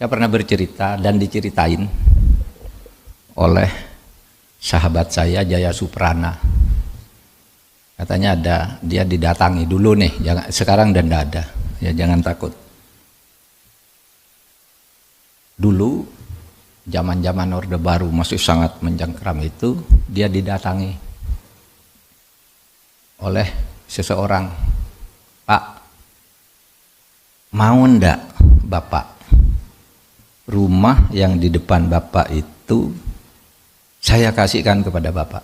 Saya pernah bercerita dan diceritain oleh sahabat saya Jaya Suprana. Katanya dia didatangi dulu nih, sekarang dan tidak ada. Ya jangan takut. Dulu zaman-zaman Orde Baru masih sangat mencengkram itu, dia didatangi oleh seseorang. Pak, mau ndak Bapak rumah yang di depan Bapak itu saya kasihkan kepada Bapak?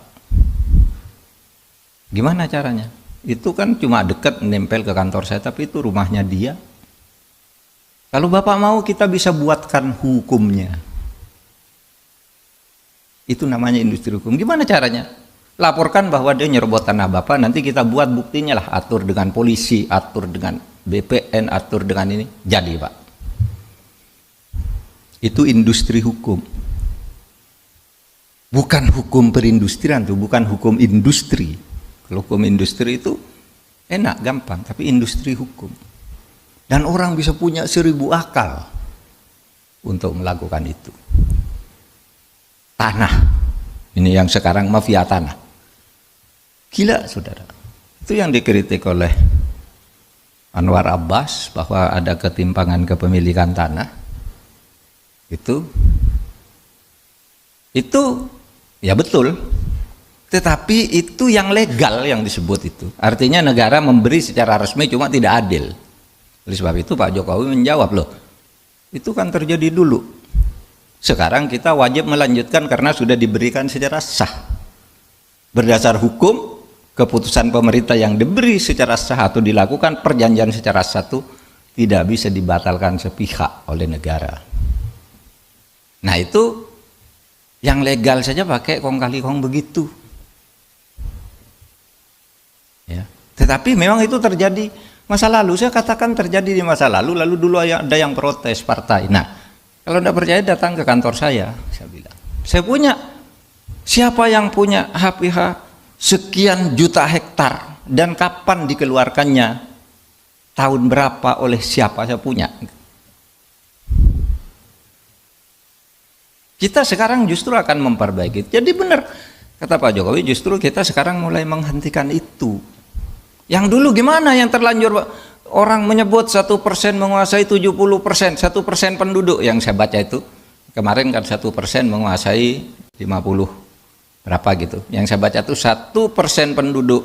Gimana caranya? Itu kan cuma dekat nempel ke kantor saya, tapi itu rumahnya dia. Kalau Bapak mau, kita bisa buatkan hukumnya. Itu namanya industri hukum. Gimana caranya? Laporkan bahwa dia nyerobot tanah Bapak, nanti kita buat buktinya lah, atur dengan polisi, atur dengan BPN, atur dengan ini. Jadi Pak, itu industri hukum. Bukan hukum perindustrian tuh, bukan hukum industri. Kalau hukum industri itu enak, gampang, tapi industri hukum. Dan orang bisa punya 1000 akal untuk melakukan itu. Tanah, ini yang sekarang mafia tanah. Gila saudara. Itu yang dikritik oleh Anwar Abbas, bahwa ada ketimpangan kepemilikan tanah. Itu ya betul. Tetapi itu yang legal yang disebut itu. Artinya negara memberi secara resmi, cuma tidak adil. Oleh sebab itu Pak Jokowi menjawab, loh itu kan terjadi dulu. Sekarang kita wajib melanjutkan karena sudah diberikan secara sah. Berdasar hukum, keputusan pemerintah yang diberi secara sah atau dilakukan perjanjian secara sah itu tidak bisa dibatalkan sepihak oleh negara. Nah itu yang legal saja pakai kong kali kong begitu. Ya. Tetapi memang itu terjadi masa lalu. Saya katakan terjadi di masa lalu. Lalu dulu ada yang protes partai. Nah, kalau tidak percaya datang ke kantor saya bilang, saya punya, siapa yang punya HPH sekian juta hektar dan kapan dikeluarkannya, tahun berapa, oleh siapa, saya punya. Kita sekarang justru akan memperbaiki. Jadi benar kata Pak Jokowi, justru kita sekarang mulai menghentikan itu. Yang dulu gimana, yang terlanjur orang menyebut 1% menguasai 70%, 1% penduduk yang saya baca itu. Kemarin kan 1% menguasai 50 berapa gitu. Yang saya baca itu 1% penduduk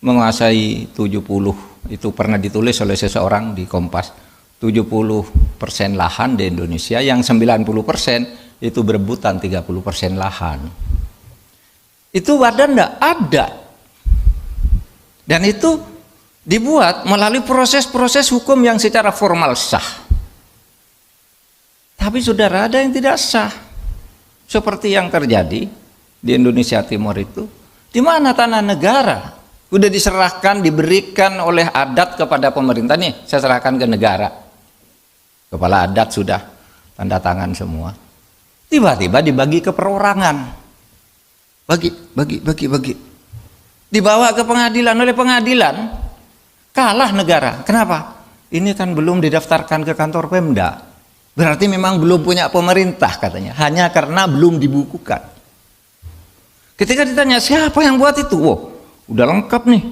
menguasai 70. Itu pernah ditulis oleh seseorang di Kompas. 70% lahan di Indonesia, yang 90% itu berebutan 30% lahan. Itu ada enggak? Ada. Dan itu dibuat melalui proses-proses hukum yang secara formal sah. Tapi saudara, ada yang tidak sah. Seperti yang terjadi di Indonesia Timur itu, di mana tanah negara sudah diserahkan, diberikan oleh adat kepada pemerintah. Nih, saya serahkan ke negara. Kepala adat sudah tanda tangan semua. Tiba-tiba dibagi ke perorangan. Bagi. Dibawa ke pengadilan, oleh pengadilan kalah negara. Kenapa? Ini kan belum didaftarkan ke kantor Pemda. Berarti memang belum punya pemerintah katanya. Hanya karena belum dibukukan. Ketika ditanya siapa yang buat itu, wow, udah lengkap nih.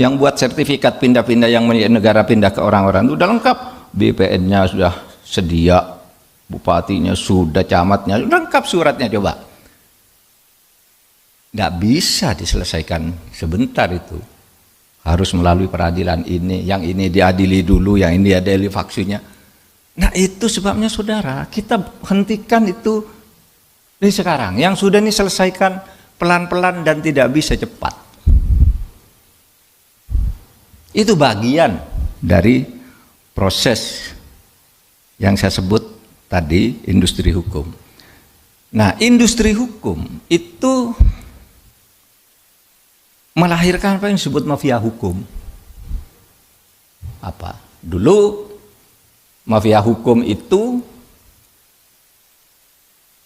Yang buat sertifikat pindah-pindah yang negara pindah ke orang-orang itu udah lengkap. BPN-nya sudah sedia, bupatinya sudah, camatnya sudah lengkap suratnya. Coba. Nggak bisa diselesaikan sebentar itu. Harus melalui peradilan ini, yang ini diadili dulu, yang ini diadili faksinya. Nah itu sebabnya saudara, kita hentikan itu dari sekarang. Yang sudah ini selesaikan pelan-pelan dan tidak bisa cepat. Itu bagian dari proses yang saya sebut tadi, industri hukum. Nah industri hukum itu melahirkan apa yang disebut mafia hukum. Apa? Dulu mafia hukum itu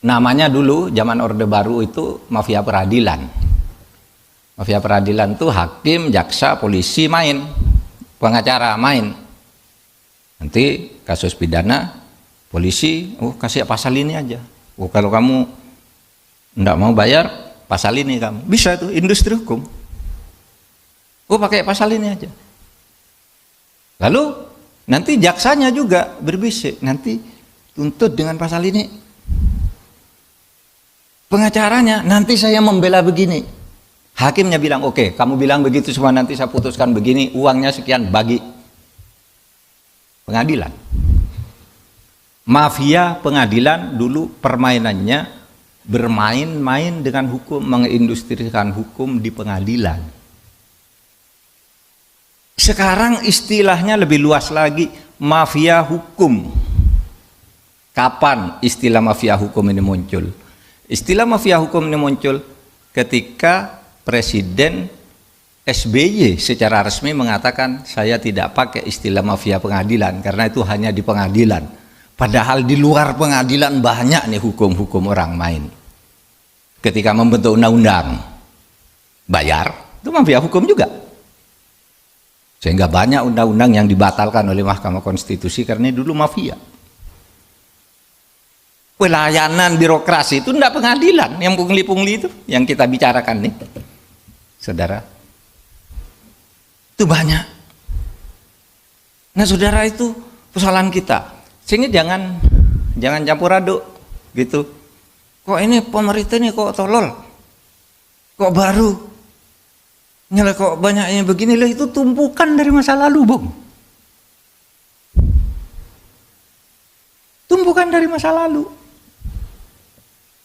namanya, dulu zaman Orde Baru itu mafia peradilan. Mafia peradilan itu hakim, jaksa, polisi main, pengacara main. Nanti kasus pidana, Polisi, oh kasih pasal ini aja. Oh kalau kamu enggak mau bayar, pasal ini kamu. Bisa itu industri hukum. Oh pakai pasal ini aja. Lalu nanti jaksanya juga berbisik, nanti tuntut dengan pasal ini. Pengacaranya, nanti saya membela begini. Hakimnya bilang, oke, kamu bilang begitu semua, nanti saya putuskan begini, uangnya sekian, bagi. Pengadilan. Mafia pengadilan dulu permainannya bermain-main dengan hukum, mengindustrikan hukum di pengadilan. Sekarang istilahnya lebih luas lagi, mafia hukum. Kapan istilah mafia hukum ini muncul? Istilah mafia hukum ini muncul ketika Presiden SBY secara resmi mengatakan saya tidak pakai istilah mafia pengadilan karena itu hanya di pengadilan. Padahal di luar pengadilan banyak nih hukum-hukum orang main. Ketika membentuk undang-undang, bayar, itu mafia hukum juga. Sehingga banyak undang-undang yang dibatalkan oleh Mahkamah Konstitusi karena dulu mafia. Pelayanan birokrasi itu tidak pengadilan, yang pungli-pungli itu yang kita bicarakan nih, saudara. Itu banyak. Nah, saudara, itu persoalan kita. Sehingga jangan campur aduk gitu. Kok ini pemerintah ini kok tolol, kok baru, nyala kok banyaknya begini lah, itu tumpukan dari masa lalu, Bung. Tumpukan dari masa lalu.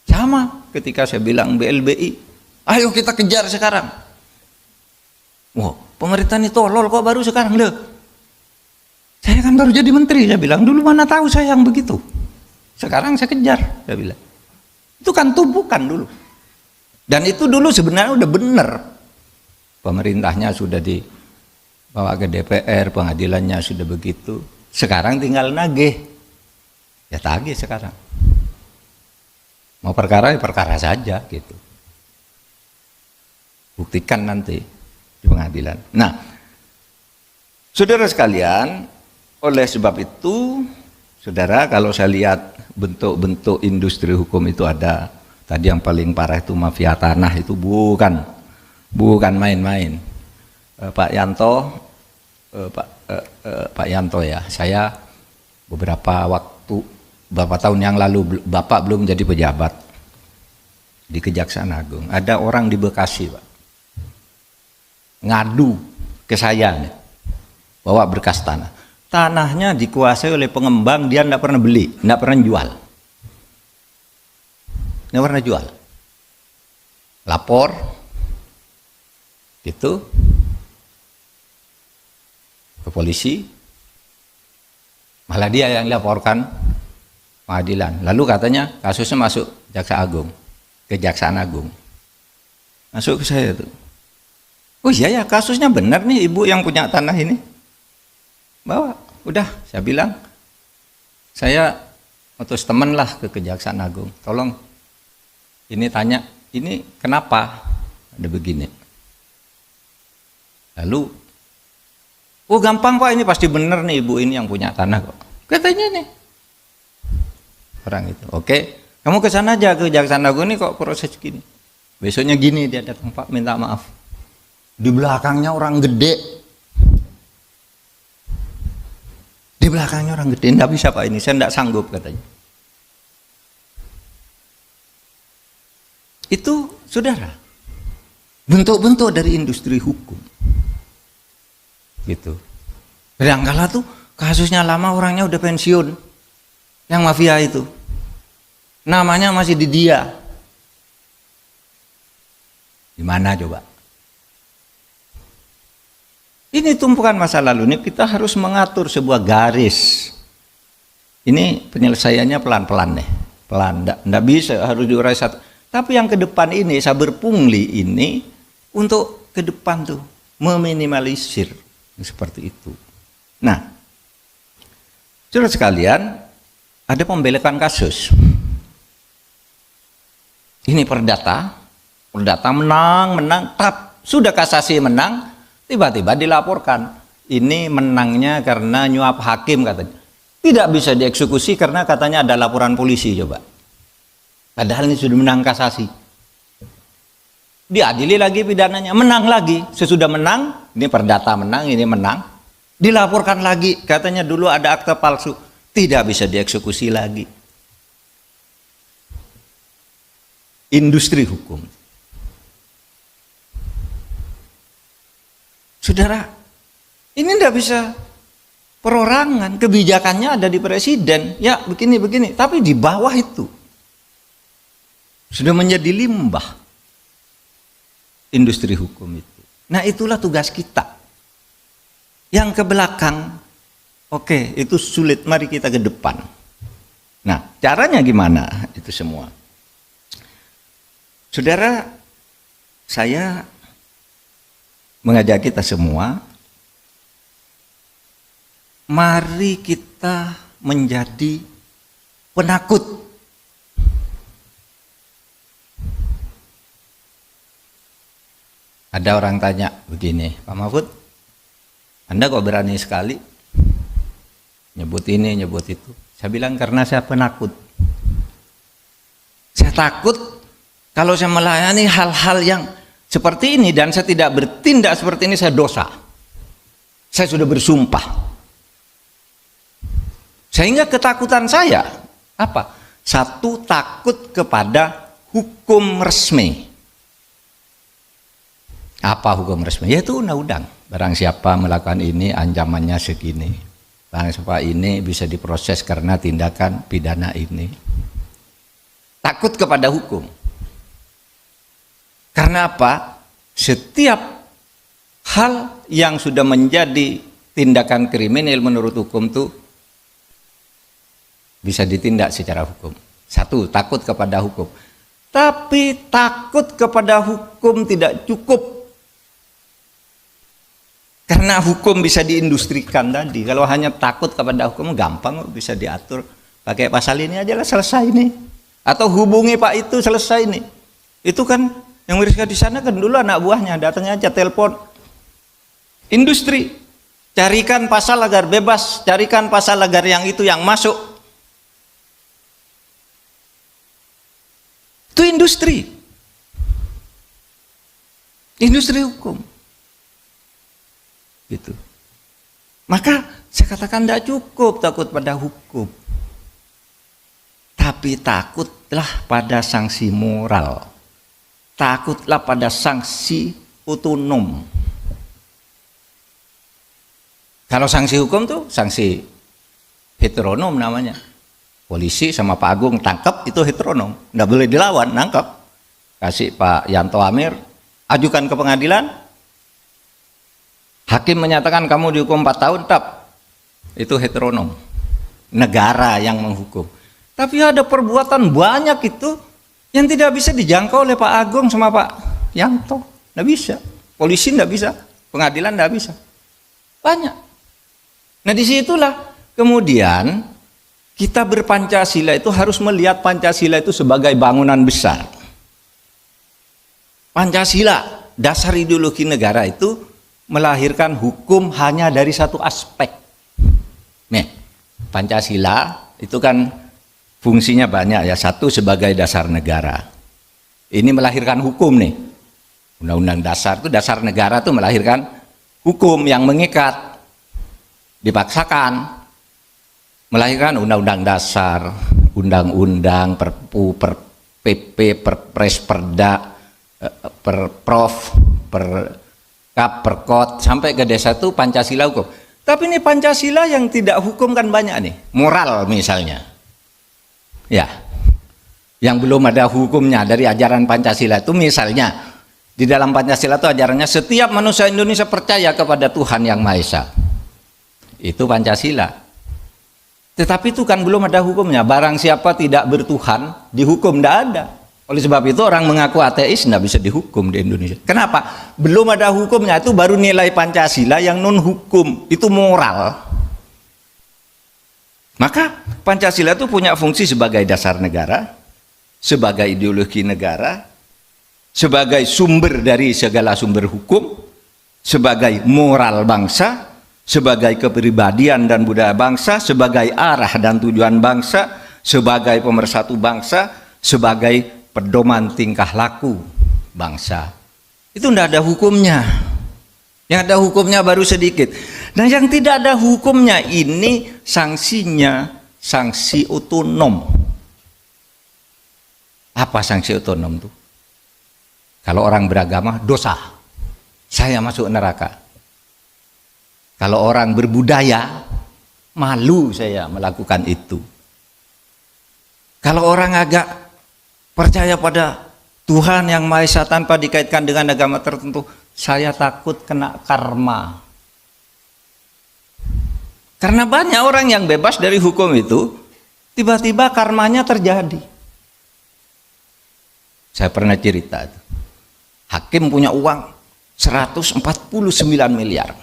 Sama ketika saya bilang BLBI, ayo kita kejar sekarang. Wah, pemerintah ini tolol kok baru sekarang loh. Saya kan baru jadi menteri, saya bilang, dulu mana tahu saya yang begitu. Sekarang saya kejar, saya bilang. Itu kan tumpukan dulu. Dan itu dulu sebenarnya udah benar. Pemerintahnya sudah dibawa ke DPR, pengadilannya sudah begitu. Sekarang tinggal nagih. Ya tagih sekarang. Mau perkara, ya perkara saja gitu. Buktikan nanti di pengadilan. Nah, saudara sekalian, oleh sebab itu, saudara, kalau saya lihat bentuk-bentuk industri hukum itu ada, tadi yang paling parah itu mafia tanah, itu bukan main-main. Pak Yanto, Pak Yanto ya, saya beberapa tahun yang lalu, Bapak belum jadi pejabat di Kejaksaan Agung, ada orang di Bekasi, Pak, ngadu ke saya nih, bawa berkas tanah. Tanahnya dikuasai oleh pengembang, dia tidak pernah beli, tidak pernah jual. Tidak pernah jual. Lapor, gitu, ke polisi, malah dia yang laporkan pengadilan. Lalu katanya kasusnya masuk Kejaksaan Agung. Masuk ke saya tuh. Oh iya ya, kasusnya benar nih, ibu yang punya tanah ini. Bawa, udah, saya bilang, saya utus teman lah ke Kejaksaan Agung, tolong ini tanya, ini kenapa ada begini. Lalu, oh gampang Pak, ini pasti benar nih ibu ini yang punya tanah kok, katanya nih orang itu. Oke, kamu ke sana aja ke Kejaksaan Agung, ini kok proses gini. Besoknya gini dia datang, Pak minta maaf, di belakangnya orang gede. Di belakangnya orang gede, enggak bisa Pak ini, saya enggak sanggup katanya. Itu, saudara, bentuk-bentuk dari industri hukum. Gitu. Kadang-kala tuh kasusnya lama, orangnya udah pensiun. Yang mafia itu. Namanya masih di dia. Di mana coba? Ini tumpukan masa lalu, ini kita harus mengatur sebuah garis. Ini penyelesaiannya pelan-pelan nih, pelan, enggak bisa harus diurai satu. Tapi yang ke depan ini, saber pungli ini, untuk ke depan tuh, meminimalisir, seperti itu. Nah, saudara sekalian, ada pembelekan kasus. Ini perdata menang, sudah kasasi menang, tiba-tiba dilaporkan, ini menangnya karena nyuap hakim katanya. Tidak bisa dieksekusi karena katanya ada laporan polisi coba. Padahal ini sudah menang kasasi. Diadili lagi pidananya, menang lagi. Sesudah menang, ini perdata menang, ini menang. Dilaporkan lagi, katanya dulu ada akta palsu. Tidak bisa dieksekusi lagi. Industri hukum. Saudara, ini tidak bisa perorangan, kebijakannya ada di presiden, ya begini-begini, tapi di bawah itu sudah menjadi limbah industri hukum itu. Nah, itulah tugas kita. Yang ke belakang, oke, itu sulit, mari kita ke depan. Nah, caranya gimana itu semua? Saudara, saya mengajak kita semua, mari kita menjadi penakut. Ada orang tanya begini, Pak Mahfud, Anda kok berani sekali nyebut ini, nyebut itu? Saya bilang karena saya penakut. Saya takut kalau saya melayani hal-hal yang seperti ini dan saya tidak bertindak seperti ini, saya dosa. Saya sudah bersumpah. Sehingga ketakutan saya apa? Satu, takut kepada hukum resmi. Apa hukum resmi? Yaitu undang-undang. Barang siapa melakukan ini ancamannya segini. Barang siapa ini bisa diproses karena tindakan pidana ini. Takut kepada hukum. Karena apa? Setiap hal yang sudah menjadi tindakan kriminal menurut hukum itu bisa ditindak secara hukum. Satu, takut kepada hukum. Tapi takut kepada hukum tidak cukup. Karena hukum bisa diindustrikan tadi. Kalau hanya takut kepada hukum gampang, bisa diatur. Pakai pasal ini aja lah selesai nih. Atau hubungi Pak itu selesai nih. Itu kan yang mereka di sana kan dulu anak buahnya, datangnya aja telepon. Industri. Carikan pasal agar bebas, carikan pasal agar yang itu yang masuk. Itu industri. Industri hukum. Gitu. Maka saya katakan tidak cukup takut pada hukum. Tapi takutlah pada sanksi moral. Takutlah pada sanksi otonom. Kalau sanksi hukum tuh sanksi heteronom namanya. Polisi sama Pak Agung tangkap itu heteronom, nggak boleh dilawan, nangkap. Kasih Pak Yanto Amir, ajukan ke pengadilan. Hakim menyatakan kamu dihukum 4 tahun, tap. Itu heteronom. Negara yang menghukum. Tapi ada perbuatan banyak itu yang tidak bisa dijangkau oleh Pak Agung sama Pak Yanto. Nggak bisa. Polisi nggak bisa. Pengadilan nggak bisa. Banyak. Nah disitulah kemudian kita berpancasila itu harus melihat Pancasila itu sebagai bangunan besar. Pancasila, dasar ideologi negara itu melahirkan hukum hanya dari satu aspek. Nih, Pancasila itu kan fungsinya banyak ya. Satu, sebagai dasar negara. Ini melahirkan hukum nih. Undang-undang dasar itu dasar negara itu melahirkan hukum yang mengikat, dipaksakan. Melahirkan undang-undang dasar, undang-undang, perpu, per PP, perpres, perda, perprov, perkap, perkot, sampai ke desa itu Pancasila hukum. Tapi ini Pancasila yang tidak hukum kan banyak nih, moral misalnya. Ya, yang belum ada hukumnya dari ajaran Pancasila itu misalnya, di dalam Pancasila itu ajarannya setiap manusia Indonesia percaya kepada Tuhan Yang Maha Esa. Itu Pancasila. Tetapi itu kan belum ada hukumnya. Barang siapa tidak bertuhan, dihukum, tidak ada. Oleh sebab itu orang mengaku ateis tidak bisa dihukum di Indonesia. Kenapa? Belum ada hukumnya, itu baru nilai Pancasila yang non hukum, itu moral. Maka Pancasila itu punya fungsi sebagai dasar negara, sebagai ideologi negara, sebagai sumber dari segala sumber hukum, sebagai moral bangsa, sebagai kepribadian dan budaya bangsa, sebagai arah dan tujuan bangsa, sebagai pemersatu bangsa, sebagai pedoman tingkah laku bangsa. Itu tidak ada hukumnya. Yang ada hukumnya baru sedikit. Nah, yang tidak ada hukumnya ini sanksinya sanksi otonom. Apa sanksi otonom itu? Kalau orang beragama, dosa, saya masuk neraka. Kalau orang berbudaya, malu saya melakukan itu. Kalau orang agak percaya pada Tuhan yang Maha Esa tanpa dikaitkan dengan agama tertentu, saya takut kena karma. Karena banyak orang yang bebas dari hukum itu, tiba-tiba karmanya terjadi. Saya pernah cerita, hakim punya uang 149 miliar.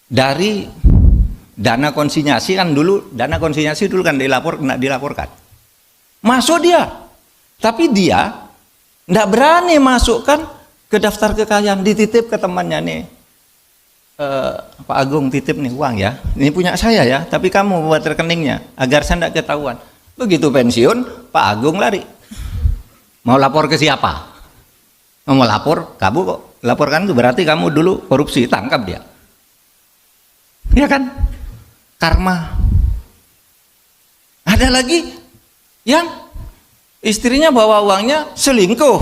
Dari dana konsinyasi kan dulu, kan dilaporkan. Masuk dia, tapi dia tidak berani masukkan ke daftar kekayaan, dititip ke temannya nih. Pak Agung titip nih uang ya, ini punya saya ya, tapi kamu buat rekeningnya agar saya tidak ketahuan. Begitu pensiun, Pak Agung lari. Mau lapor ke siapa? Mau lapor, kamu kok laporkan itu berarti kamu dulu korupsi, tangkap dia. Ya kan? Karma. Ada lagi yang istrinya bawa uangnya selingkuh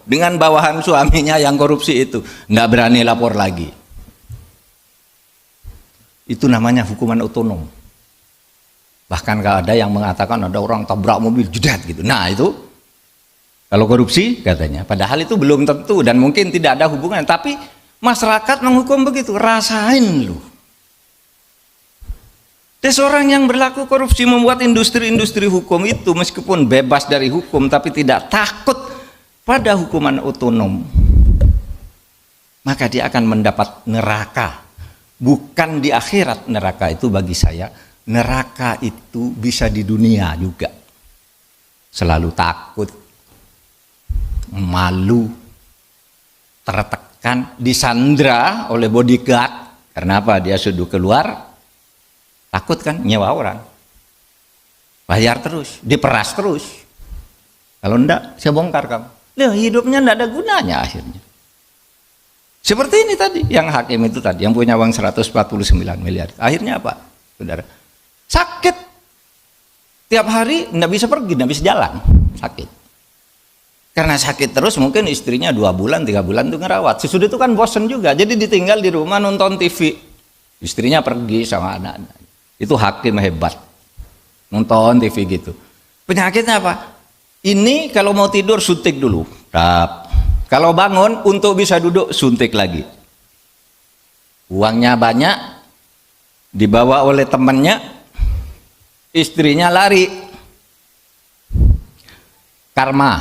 dengan bawahan suaminya yang korupsi itu, nggak berani lapor lagi. Itu namanya hukuman otonom. Bahkan kalau ada yang mengatakan ada orang tabrak mobil jedat gitu. Nah itu kalau korupsi katanya, padahal itu belum tentu dan mungkin tidak ada hubungan. Tapi masyarakat menghukum begitu, rasain lu. Seorang yang berlaku korupsi membuat industri-industri hukum itu meskipun bebas dari hukum tapi tidak takut pada hukuman otonom, maka dia akan mendapat neraka. Bukan di akhirat neraka itu bagi saya, neraka itu bisa di dunia juga. Selalu takut, malu, tertekan, disandra oleh bodyguard. Karena apa? Dia sudah keluar, takut kan nyewa orang, bayar terus, diperas terus. Kalau enggak, saya bongkar kamu. Loh, hidupnya enggak ada gunanya akhirnya. Seperti ini tadi, yang hakim itu tadi, yang punya uang 149 miliar. Akhirnya apa, saudara? Sakit. Tiap hari enggak bisa pergi, enggak bisa jalan, sakit. Karena sakit terus, mungkin istrinya 2 bulan, 3 bulan itu ngerawat. Sesudah itu kan bosen juga, jadi ditinggal di rumah nonton TV. Istrinya pergi sama anak-anak. Itu hakim hebat, nonton TV gitu. Penyakitnya apa? Ini kalau mau tidur suntik dulu, kalau bangun untuk bisa duduk suntik lagi. Uangnya banyak, dibawa oleh temannya, istrinya lari. Karma.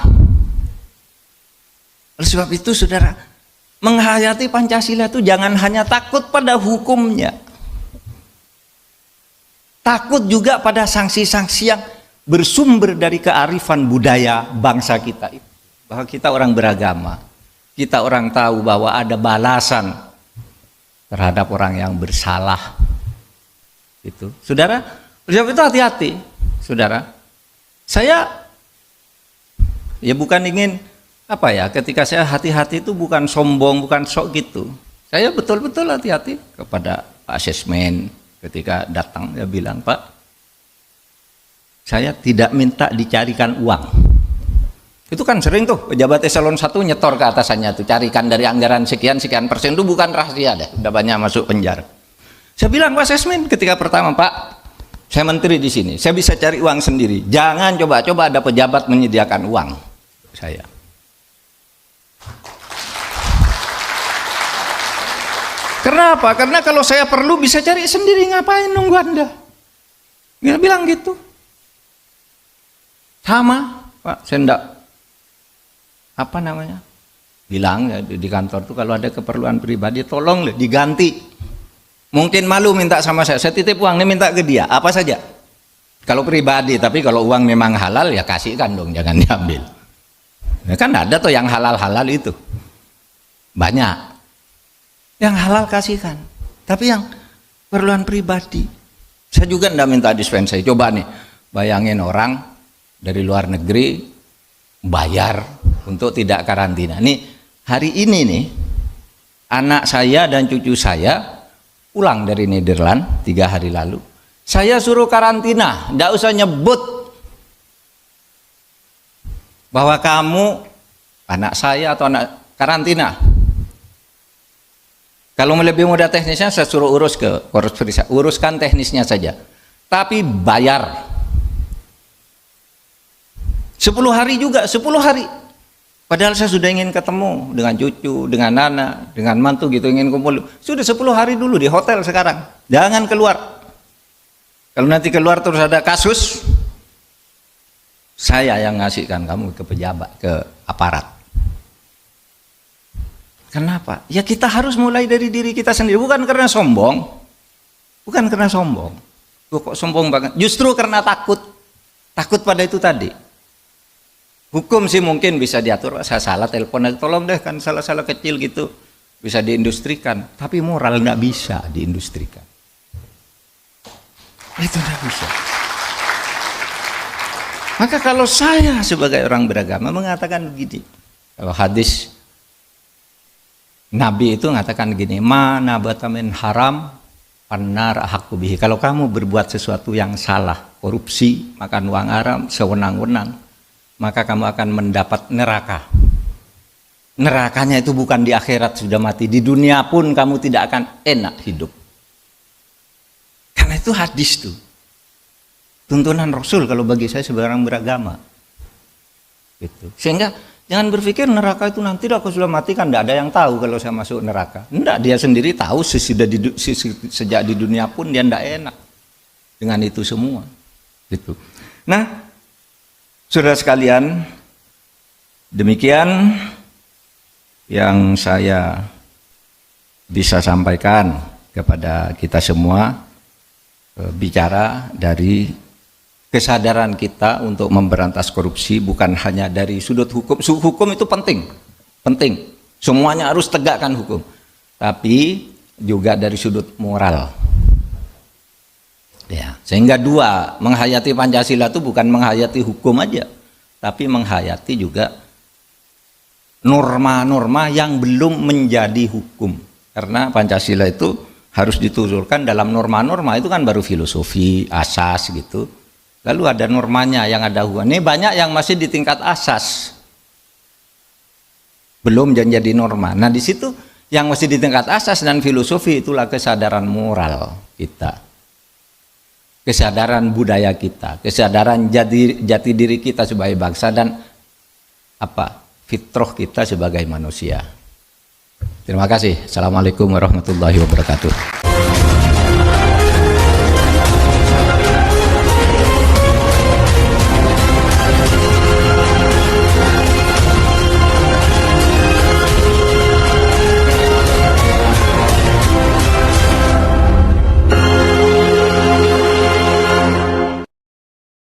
Oleh sebab itu saudara, menghayati Pancasila itu jangan hanya takut pada hukumnya, takut juga pada sanksi-sanksi yang bersumber dari kearifan budaya bangsa kita itu. Bahwa kita orang beragama, kita orang tahu bahwa ada balasan terhadap orang yang bersalah. Itu, saudara, oleh itu hati-hati, saudara. Saya ya bukan ingin apa ya, ketika saya hati-hati itu bukan sombong, bukan sok gitu. Saya betul-betul hati-hati kepada Pak Sesmen. Ketika datang dia bilang, Pak, saya tidak minta dicarikan uang. Itu kan sering tuh pejabat eselon 1 nyetor ke atasannya tuh, carikan dari anggaran sekian persen, itu bukan rahasia deh, udah banyak masuk penjara. Saya bilang, Pak Sesmen, ketika pertama, Pak, saya menteri di sini, saya bisa cari uang sendiri. Jangan coba-coba ada pejabat menyediakan uang saya. Kenapa? Karena kalau saya perlu bisa cari sendiri, ngapain nunggu Anda? Dia bilang gitu. Sama, Pak, saya enggak, apa namanya, bilang ya, di kantor tuh kalau ada keperluan pribadi tolong diganti. Mungkin malu minta sama saya titip uang nih, minta ke dia, apa saja. Kalau pribadi, tapi kalau uang memang halal ya kasihkan dong, jangan diambil. Ya kan ada tuh yang halal-halal itu. Banyak. Yang halal kasihkan. Tapi yang keperluan pribadi. Saya juga tidak minta dispensasi. Coba nih, bayangin orang dari luar negeri bayar untuk tidak karantina. Nih, hari ini nih, anak saya dan cucu saya pulang dari Nederland 3 hari lalu. Saya suruh karantina, tidak usah nyebut bahwa kamu anak saya atau anak karantina. Kalau lebih mudah teknisnya saya suruh urus ke Korps Perisa, uruskan teknisnya saja. Tapi bayar. 10 hari juga, 10 hari. Padahal saya sudah ingin ketemu dengan cucu, dengan anak, dengan mantu gitu, ingin kumpul. Sudah 10 hari dulu di hotel sekarang. Jangan keluar. Kalau nanti keluar terus ada kasus, saya yang ngasihkan kamu ke pejabat, ke aparat. Kenapa? Ya kita harus mulai dari diri kita sendiri, bukan karena sombong. Bukan karena sombong. Kok sombong banget? Justru karena takut. Takut pada itu tadi. Hukum sih mungkin bisa diatur, saya salah telepon aja, tolong deh, kan salah-salah kecil gitu. Bisa diindustrikan, tapi moral nggak bisa diindustrikan. Itu nggak bisa. Maka kalau saya sebagai orang beragama mengatakan begini, kalau hadis Nabi itu mengatakan begini, mana batamin haram panar hakubihi. Kalau kamu berbuat sesuatu yang salah, korupsi, makan uang haram, sewenang-wenang, maka kamu akan mendapat neraka. Nerakanya itu bukan di akhirat sudah mati, di dunia pun kamu tidak akan enak hidup. Karena itu hadis tuh. Tuntunan Rasul kalau bagi saya sebagai orang beragama. Gitu. Sehingga jangan berpikir neraka itu nanti aku sudah mati kan tidak ada yang tahu kalau saya masuk neraka. Enggak, dia sendiri tahu sejak di dunia pun dia tidak enak dengan itu semua. Gitu. Nah, saudara sekalian, demikian yang saya bisa sampaikan kepada kita semua, bicara dari kesadaran kita untuk memberantas korupsi, bukan hanya dari sudut hukum. Hukum itu penting, semuanya harus tegakkan hukum, tapi juga dari sudut moral. Ya, sehingga dua, menghayati Pancasila itu bukan menghayati hukum aja, tapi menghayati juga norma-norma yang belum menjadi hukum. Karena Pancasila itu harus dituturkan dalam norma-norma, itu kan baru filosofi, asas gitu. Lalu ada normanya yang ada hukum. Ini banyak yang masih di tingkat asas, belum jadi norma. Nah di situ yang masih di tingkat asas dan filosofi, itulah kesadaran moral kita, kesadaran budaya kita, kesadaran jati diri kita sebagai bangsa, dan fitrah kita sebagai manusia. Terima kasih. Assalamualaikum warahmatullahi wabarakatuh.